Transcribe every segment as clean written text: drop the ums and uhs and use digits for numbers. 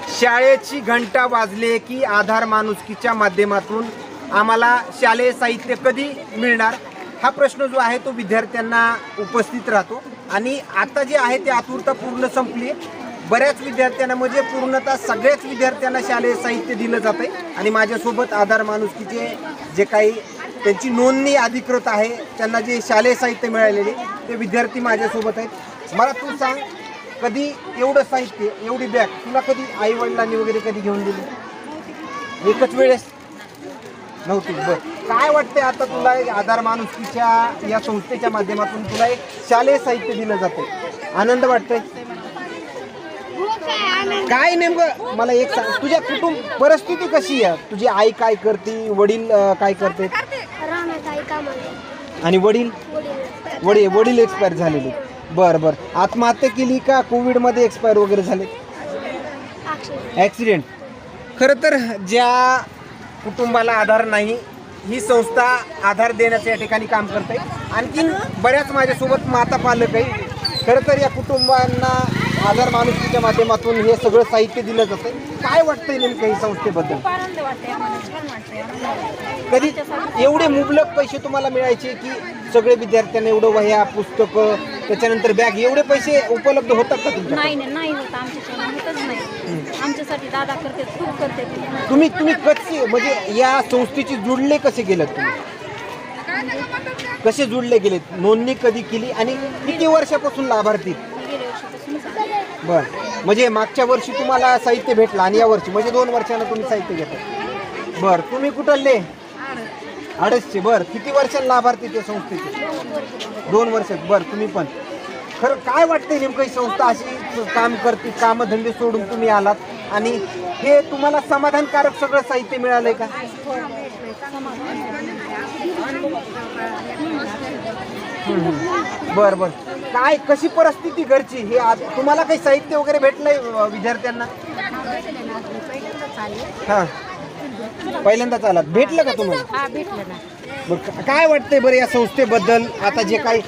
शाळेची घंटा वाजले की आधार माणुसकीच्या माध्यमातून आम्हाला शालेय साहित्य कधी मिळणार हा प्रश्न जो आहे तो विद्यार्थ्यांना उपस्थित राहतो आणि आता जे आहे ते आतुरता पूर्ण संपली आहे। बऱ्याच विद्यार्थ्यांना म्हणजे पूर्णतः सगळ्याच विद्यार्थ्यांना शालेय साहित्य दिलं जात आहे आणि माझ्यासोबत आधार माणुसकीचे जे काही त्यांची नोंदणी अधिकृत आहे त्यांना जे शालेय साहित्य मिळालेले ते विद्यार्थी माझ्यासोबत आहेत। मला तू सांग, कधी एवढं साहित्य एवढी बॅग तुला कधी आई वडिलांनी वगैरे कधी घेऊन दिली? एकच वेळेस नव्हती? बरं, काय वाटतंय आता तुला आधार माणुसकीच्या या संस्थेच्या माध्यमातून तुला एक शालेय साहित्य दिलं जातंय, आनंद वाटतंय? काय नेमकं मला एक सांग, तुझ्या कुटुंब परिस्थिती कशी आहे? तुझी आई काय करते, वडील काय करते आणि वडील वडील वडील एक्सपायर झालेले? बरं बरं, आत्महत्या केली का कोविडमध्ये एक्सपायर वगैरे झाले? ॲक्सिडेंट। खरं तर ज्या कुटुंबाला आधार नाही ही संस्था आधार देण्याचं या ठिकाणी काम करते। आणखीन बऱ्याच माझ्यासोबत माता पालक आहे। खरं तर या कुटुंबांना आधार माणुसकीच्या माध्यमातून हे सगळं साहित्य दिलं जातं। काय वाटतंय नेमकं ही संस्थेबद्दल? कधी एवढे मुबलक पैसे तुम्हाला मिळायचे की सगळे विद्यार्थ्यांना एवढं वह्या पुस्तकं त्याच्यानंतर बॅग एवढे पैसे उपलब्ध होतात का तुमच्या? नाही होत आमच्यासाठी, आमच्यासाठी दादा करते, खूप करते। तुम्ही कसे म्हणजे या संस्थेची जुडले कसे गेलात तुम्ही? कसे जुडले गेलेत? नोंदणी कधी केली आणि किती वर्षापासून लाभार्थी? बर, म्हणजे मागच्या वर्षी तुम्हाला साहित्य भेटलं आणि या वर्षी म्हणजे 2 वर्षांना तुम्ही साहित्य घेता? बर, तुम्ही कुठले? आडसचे। बर, किती वर्षांना लाभार्थी ते संस्थेचे? 2 वर्षात। बर, तुम्ही पण खरं काय वाटतंय नेमकं ही संस्था अशी काम करते, कामधंदे सोडून तुम्ही आलात आणि हे तुम्हाला समाधानकारक सगळं साहित्य मिळालंय का? बरं बरं, काय कशी परिस्थिती घरची? हे आज तुम्हाला काही साहित्य वगैरे भेटलंय विद्यार्थ्यांना? हां, पहिल्यांदाच आलात, भेटलं का तुम्हाला? बरं, काय वाटतंय बरं या संस्थेबद्दल? आता जे काही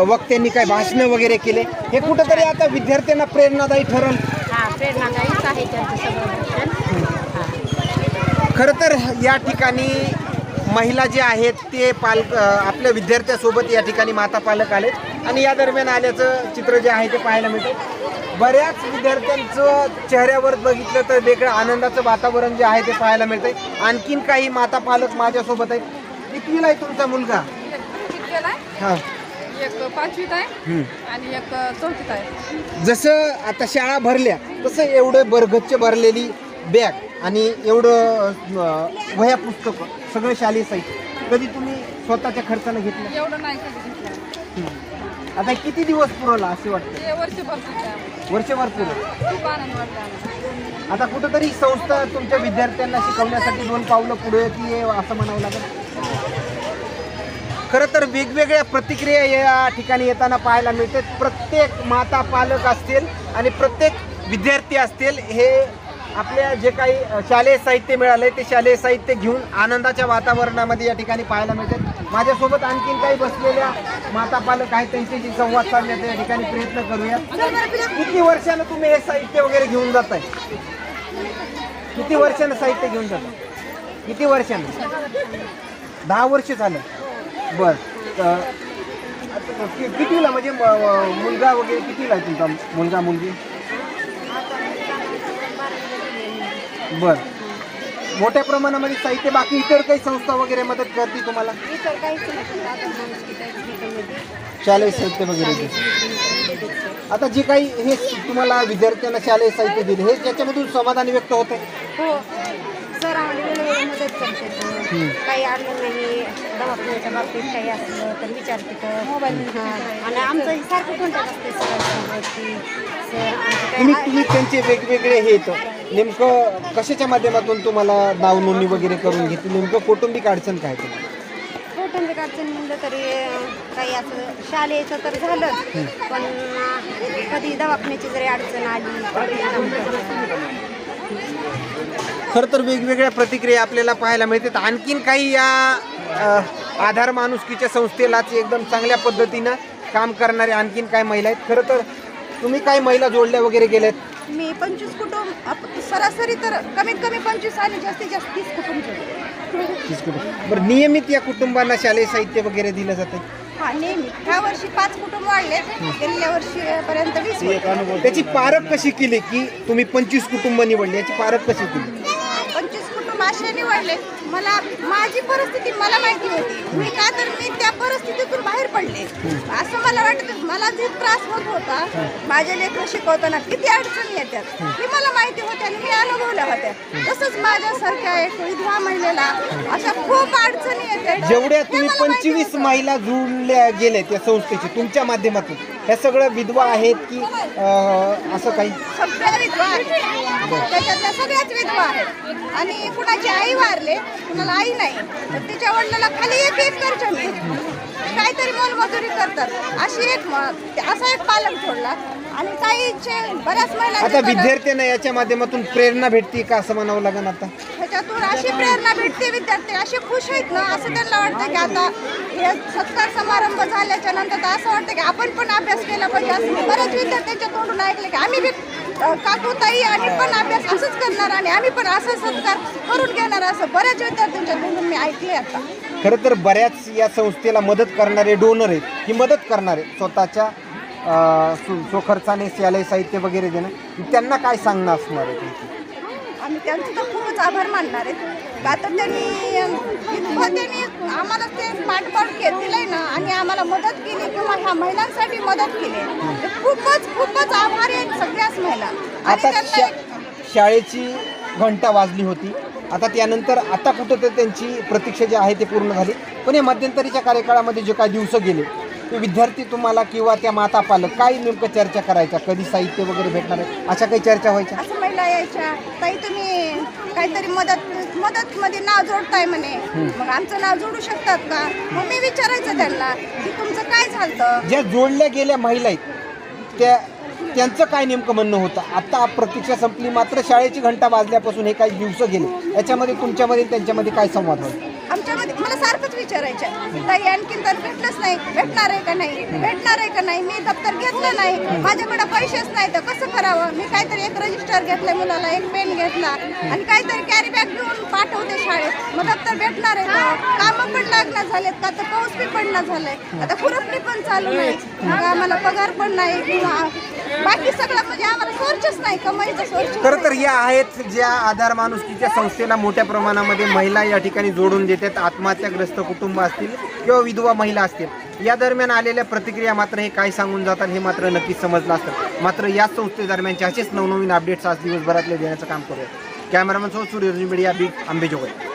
वक्त्यांनी काही भाषणं वगैरे केले हे कुठंतरी आता विद्यार्थ्यांना प्रेरणादायी ठरल? खरं तर या ठिकाणी महिला जे आहेत ते आपल्या विद्यार्थ्यासोबत या ठिकाणी माता पालक आलेत आणि या दरम्यान आल्याचं चित्र जे आहे ते पाहायला मिळतं। बऱ्याच विद्यार्थ्यांचं चेहऱ्यावर बघितलं तर वेगळं आनंदाचं वातावरण जे आहे ते पाहायला मिळतंय। आणखीन काही माता पालक माझ्यासोबत आहेत। कितवीला आहे तुमचा मुलगा? हां, एक 5वीत आहे आणि एक 4थीत आहे। जसं आता शाळा भरल्या तसं एवढं बरगच्च भरलेली बॅग आणि एवढं वह्या पुस्तकं सगळं शालेय साहित्य कधी तुम्ही स्वतःच्या खर्चाने घेतलं? एवढं नाही कधी घेतलं। आता किती दिवस पुरवला असे वाटतं? हे वर्षभर वर्षभर पुरवलं। खूप आनंद वाटतो। आता कुठंतरी संस्था तुमच्या विद्यार्थ्यांना शिकवण्यासाठी 2 पावलं पुढे येते असं म्हणावं लागेल। खरं तर वेगवेगळ्या प्रतिक्रिया या ठिकाणी येताना पाहायला मिळते। प्रत्येक माता पालक असतील आणि प्रत्येक विद्यार्थी असतील हे आपल्या जे काही शालेय साहित्य मिळालंय ते शालेय साहित्य घेऊन आनंदाच्या वातावरणामध्ये या ठिकाणी पाहायला मिळते। माझ्यासोबत आणखीन काही बसलेल्या माता पालक आहेत, त्यांच्याशी संवाद साधण्याचा या ठिकाणी प्रयत्न करूया। किती वर्षानं तुम्ही हे साहित्य वगैरे घेऊन जाताय? किती वर्षानं साहित्य घेऊन जाताय? किती वर्षानं? 10 वर्ष झालं। बर, कितीला म्हणजे मुलगा वगैरे कितीला आहे तुमचा मुलगा मुलगी? बर, मोठ्या प्रमाणामध्ये साहित्य बाकी इतर काही संस्था वगैरे मदत करते तुम्हाला? शालेय साहित्य वगैरे आता जे काही हे तुम्हाला विद्यार्थ्यांना शालेय साहित्य दिले हे त्याच्यामधून समाधान व्यक्त होत आहे? हो सर, आम्हाला मदत करते। काही आलं नाही दवाखान्याच्या बाबतीत काही असलं तर विचारते तर मोबाईल आणि आमचं सारखं कॉन्टॅक्ट असते सर। तुम्ही त्यांचे वेगवेगळे हे येतं नेमकं कशाच्या माध्यमातून तुम्हाला नाव नोंदणी वगैरे करून घेतली? नेमकं कौटुंबिक अडचण काय? कौटुंबिक अडचण म्हणलं तरी काही असं शालेयचं तर झालं, पण कधी दवाखान्याची जरी अडचण आली। खरं तर वेगवेगळ्या प्रतिक्रिया आपल्याला पाहायला मिळतात। आणखीन काही या आधार माणुसकीच्या संस्थेलाच एकदम चांगल्या पद्धतीनं काम करणारे आणखीन काय महिला आहेत। खरं तर तुम्ही काही महिला जोडल्या वगैरे गेल्यात मी 25 कुटुंब सरासरी तर कमीत कमी 25 आणि जास्तीत जास्त 30 कुटुंब जोडले. 30 कुटुंब. बरं, नियमित या कुटुंबांना शालेय साहित्य वगैरे दिलं जातं? हा नेहमी. ह्या वर्षी 5 कुटुंब वाढले, गेल्या वर्षीपर्यंत 20 होते. त्याची पारख कशी केली की तुम्ही 25 कुटुंब निवडली, याची पारख कशी केली? 25 कुटुंब असे निवडले. मला माझी परिस्थिती मला माहिती होती. मी का तर मी त्या परिस्थितीतून बाहेर पडले. असं मला वाटतं मला जे त्रास होत होता माझ्या लेकरं शिकवताना किती अडचणी येतात हे मला माहिती होते आणि मी अनुभवल्या होत्या. तसंच माझ्यासारख्या एक विधवा महिलेला अशा खूप अडचणी येतात. जेवढ्या तुम्ही 25 महिला जुळल्या गेल्या त्या संस्थेची तुमच्या माध्यमातून, ह्या सगळ्या विधवा आहेत की असं काही? सगळ्या विधवा आहेत, त्याच्यातल्या सगळ्याच विधवा आहेत. आणि कुणाची आई वारले, कुणाला आई नाही, तर तिच्या वडिलाला खाली एक एकर जमीन, काहीतरी मोलमजुरी करतात. असा एक पालक जोडला. आणि काहीचे बऱ्याच महिला आता विद्यार्थ्यांना याच्या माध्यमातून प्रेरणा भेटते का असं म्हणावं लागेल? आता ह्याच्यातून अशी प्रेरणा भेटते. विद्यार्थी असे खुश आहेत ना, असं त्यांना वाटतं की आता हे सत्कार समारंभ झाल्याच्या नंतर तर असं वाटतं की आपण पण अभ्यास केला पाहिजे. असं मी बऱ्याच विद्यार्थ्यांच्या तोंडून ऐकले की आम्ही बी काकू ताई आम्ही पण अभ्यास असंच करणार आणि आम्ही पण असं सत्कार करून घेणार, असं बऱ्याच विद्यार्थ्यांच्या तोंडून मी ऐकले. आता खरं तर बऱ्याच या संस्थेला मदत करणारे डोनर आहेत, ही मदत करणारे स्वतःच्या स्वखर्चाने शालेय साहित्य वगैरे देणं, त्यांना काय सांगणं असणार आहे तुमचं? आम्ही त्यांचं तर खूपच आभार मानणार आहेत. का तर त्यांनी आम्हाला ते पाठबळ दिलंय ना आणि आम्हाला मदत केली किंवा ह्या महिलांसाठी मदत केली, खूपच आभारी आहेत सगळ्याच महिला. आता शाळेची घंटा वाजली होती, आता त्यानंतर आता कुठं तर त्यांची प्रतीक्षा जी आहे ते पूर्ण झाली. पण या मध्यंतरीच्या कार्यकाळामध्ये जे काही दिवस गेले ते विद्यार्थी तुम्हाला किंवा त्या माता पालक काय नेमकं चर्चा करायच्या, कधी साहित्य वगैरे भेटणार आहे अशा काही चर्चा व्हायच्या? असं महिला यायच्या, ताई तुम्ही काहीतरी मदत मध्ये नाव जोडताय म्हणे, मग आमचं नाव जोडू शकतात का? मग मी विचारायचं त्यांना की तुमचं काय झालं. ज्या जोडल्या गेल्या महिला आहेत त्यांचं काय नेमकं म्हणणं होतं? आता प्रतीक्षा संपली, मात्र शाळेची घंटा वाजल्यापासून हे काही दिवस गेले, याच्यामध्ये तुमच्यामध्ये त्यांच्यामध्ये काय संवाद व्हायचा? आमच्यामध्ये मला सारखंच विचारायचं, ताई आणखीन तर भेटलंच नाही, भेटणार आहे का नाही, भेटणार आहे का नाही. मी दप्तर घेतलं नाही, माझ्याकडे पैसेच नाही, तर कसं करावं. मी काहीतरी एक रजिस्टर घेतलं मुलाला, एक पेन घेतला आणि काहीतरी कॅरी बॅग घेऊन पाठवते शाळेत. मग दप्तर भेटणार आहे का? कामं पण लागणार झालेत का, तर पाऊस बी पडणार झालाय, आता खुरपणी पण चालू नाही, मग आम्हाला पगार पण नाही किंवा बाकी सगळं म्हणजे आम्हाला सोर्सच नाही, कमाईचा सोर्स. खरं तर या आहेत ज्या आधार माणुसकीच्या संस्थेला मोठ्या प्रमाणामध्ये महिला या ठिकाणी जोडून देतात. आत्महत्याग्रस्त कुटुंब असतील किंवा विधवा महिला असतील, या दरम्यान आलेल्या प्रतिक्रिया मात्र हे काय सांगून जातात हे मात्र नक्कीच समजलं असतं. मात्र या संस्थेदरम्यानचे असेच नवनवीन अपडेट्स आज दिवसभरातले देण्याचं काम करूया. कॅमेरामन सूर्य मीडिया बीट, अंबेजोगाई.